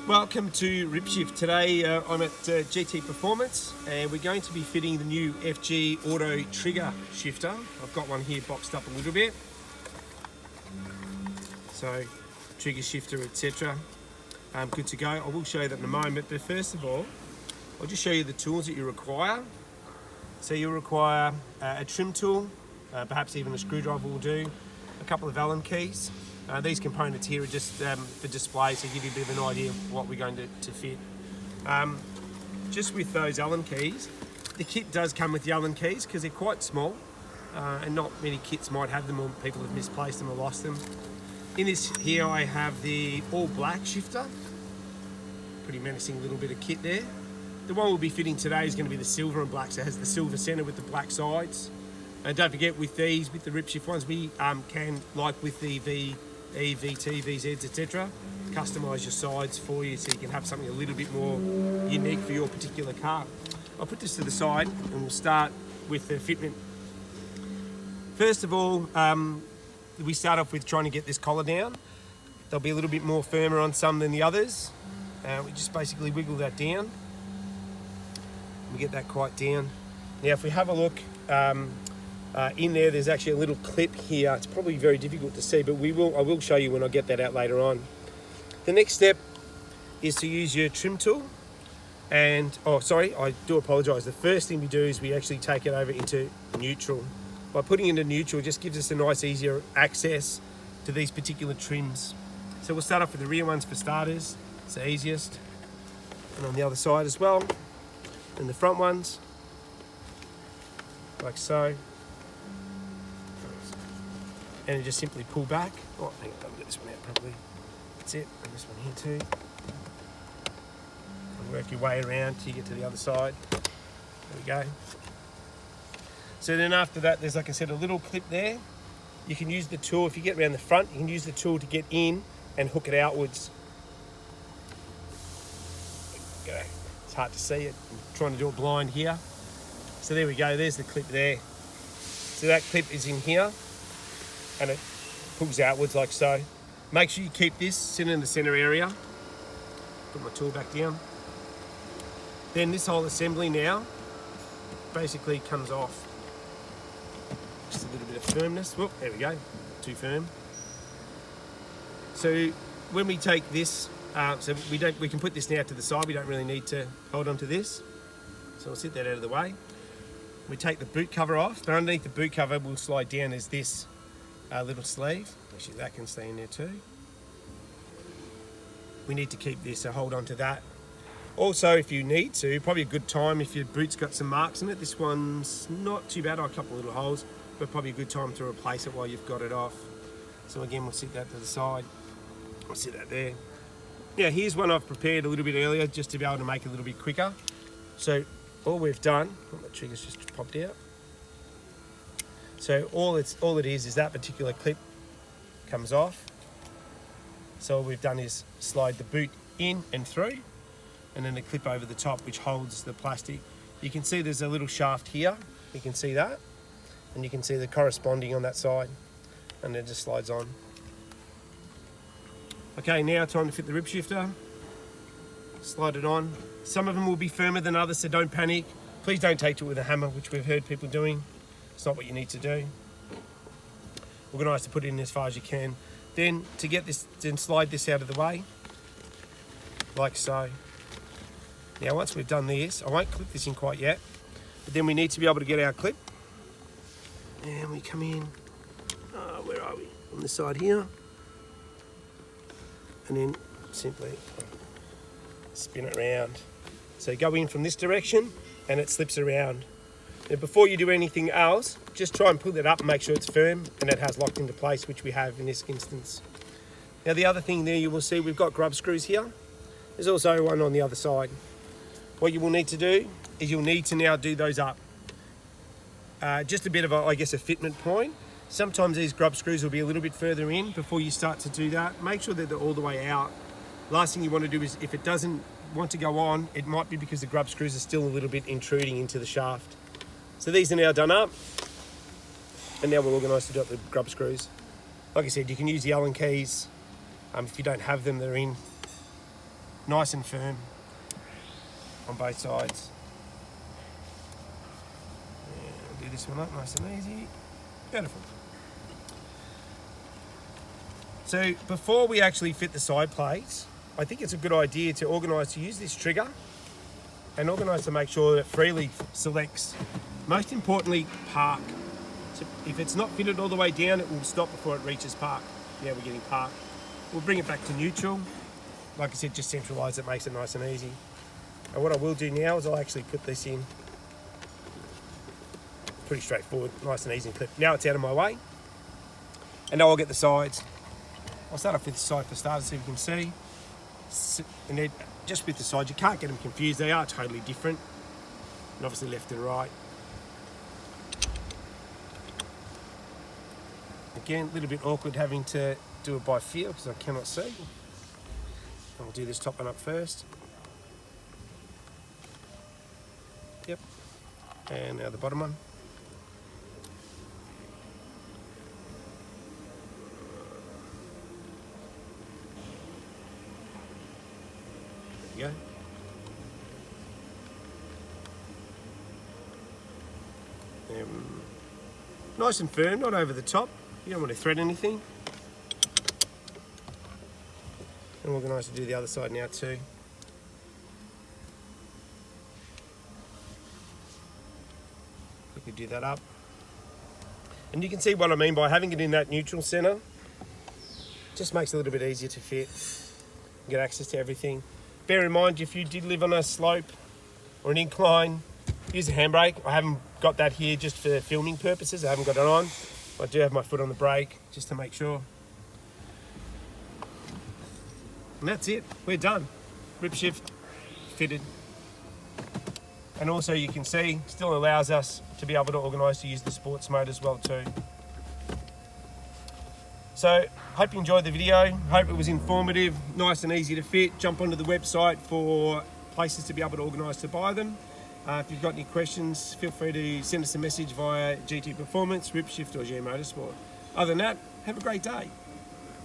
Welcome to Ripshift. Today I'm at GT Performance and we're going to be fitting the new FG Auto Trigger Shifter. I've got one here boxed up a little bit. So, trigger shifter, etc. Good to go. I will show you that in a moment, but first of all, I'll just show you the tools that you require. So you'll require a trim tool, perhaps even a screwdriver will do, a couple of Allen keys. These components here are just for display, so give you a bit of an idea of what we're going to fit. Just with those Allen keys, the kit does come with the Allen keys because they're quite small and not many kits might have them, or people have misplaced them or lost them. In this here I have the all black shifter, pretty menacing little bit of kit there. The one we'll be fitting today is going to be the silver and black, so it has the silver centre with the black sides. And don't forget, with these, with the Ripshift ones, we can, like with the VT, VZs, etc., customise your sides for you so you can have something a little bit more unique for your particular car. I'll put this to the side and we'll start with the fitment. First of all, we start off with trying to get this collar down. They'll be a little bit more firmer on some than the others. We just basically wiggle that down. We get that quite down. Now if we have a look, in there's actually a little clip here. It's probably very difficult to see, but I will show you when I get that out later on. The next step is to use your trim tool. And, I do apologise. The first thing we do is we actually take it over into neutral. By putting it into neutral, it just gives us a nice, easier access to these particular trims. So we'll start off with the rear ones for starters. It's the easiest. And on the other side as well. And the front ones, like so. And you just simply pull back. Oh, hang on, I'll get this one out properly. That's it, and this one here too. And work your way around till you get to the other side. There we go. So then after that, there's, like I said, a little clip there. You can use the tool, if you get around the front, you can use the tool to get in and hook it outwards. There we go. It's hard to see it. I'm trying to do it blind here. So there we go, there's the clip there. So that clip is in here and it pulls outwards like so. Make sure you keep this sitting in the center area. Put my tool back down. Then this whole assembly now basically comes off. Just a little bit of firmness. Whoop, there we go, too firm. So when we take this, we can put this now to the side. We don't really need to hold on to this. So I'll sit that out of the way. We take the boot cover off, but underneath the boot cover will slide down as this little sleeve. Actually, that can stay in there too. We need to keep this, so hold on to that. Also, if you need to, probably a good time if your boot's got some marks in it. This one's not too bad, a couple of little holes, but probably a good time to replace it while you've got it off. So again, we'll sit that to the side. I'll sit that there. Now here's one I've prepared a little bit earlier just to be able to make it a little bit quicker. So all we've done, the trigger's just popped out. So all it is that particular clip comes off. So all we've done is slide the boot in and through, and then a clip over the top which holds the plastic. You can see there's a little shaft here. You can see that, and you can see the corresponding on that side, and it just slides on. Okay, now time to fit the rib shifter. Slide it on. Some of them will be firmer than others, so don't panic. Please don't take to it with a hammer, which we've heard people doing. It's not what you need to do. Organise to put it in as far as you can. Then to get this, then slide this out of the way, like so. Now once we've done this, I won't clip this in quite yet, but then we need to be able to get our clip. And we come in, where are we? On this side here. And then simply spin it around. So go in from this direction and it slips around. Now before you do anything else, just try and pull it up and make sure it's firm and it has locked into place, which we have in this instance. Now the other thing there, you will see we've got grub screws here. There's also one on the other side. What you will need to do is you'll need to now do those up. Just a bit of a fitment point. Sometimes these grub screws will be a little bit further in before you start to do that. Make sure that they're all the way out. Last thing you want to do is, if it doesn't want to go on, it might be because the grub screws are still a little bit intruding into the shaft. So these are now done up, and now we're organised to do up the grub screws. Like I said, you can use the Allen keys. If you don't have them, they're in nice and firm on both sides. And I'll do this one up nice and easy. Beautiful. So before we actually fit the side plates, I think it's a good idea to organise to use this trigger and organise to make sure that it freely selects, most importantly, park. So if it's not fitted all the way down, it will stop before it reaches park. Yeah, we're getting park. We'll bring it back to neutral. Like I said, just centralise it, makes it nice and easy. And what I will do now is I'll actually put this in. Pretty straightforward, nice and easy clip. Now it's out of my way. And now I'll get the sides. I'll start off with the side for starters so you can see. And then just with the sides, you can't get them confused. They are totally different. And obviously left and right. Again, a little bit awkward having to do it by feel because I cannot see. I'll do this top one up first. Yep. And now the bottom one. There you go. Nice and firm, not over the top. You don't want to thread anything. And organise to do the other side now too. We could do that up. And you can see what I mean by having it in that neutral centre. Just makes it a little bit easier to fit. Get access to everything. Bear in mind, if you did live on a slope or an incline, use a handbrake. I haven't got that here just for filming purposes. I haven't got it on. I do have my foot on the brake just to make sure. And that's it, we're done. Ripshift fitted. And also you can see, still allows us to be able to organise to use the sports mode as well too. So, hope you enjoyed the video. Hope it was informative, nice and easy to fit. Jump onto the website for places to be able to organise to buy them. If you've got any questions, feel free to send us a message via GT Performance, Ripshift or G Motorsport. Other than that, have a great day.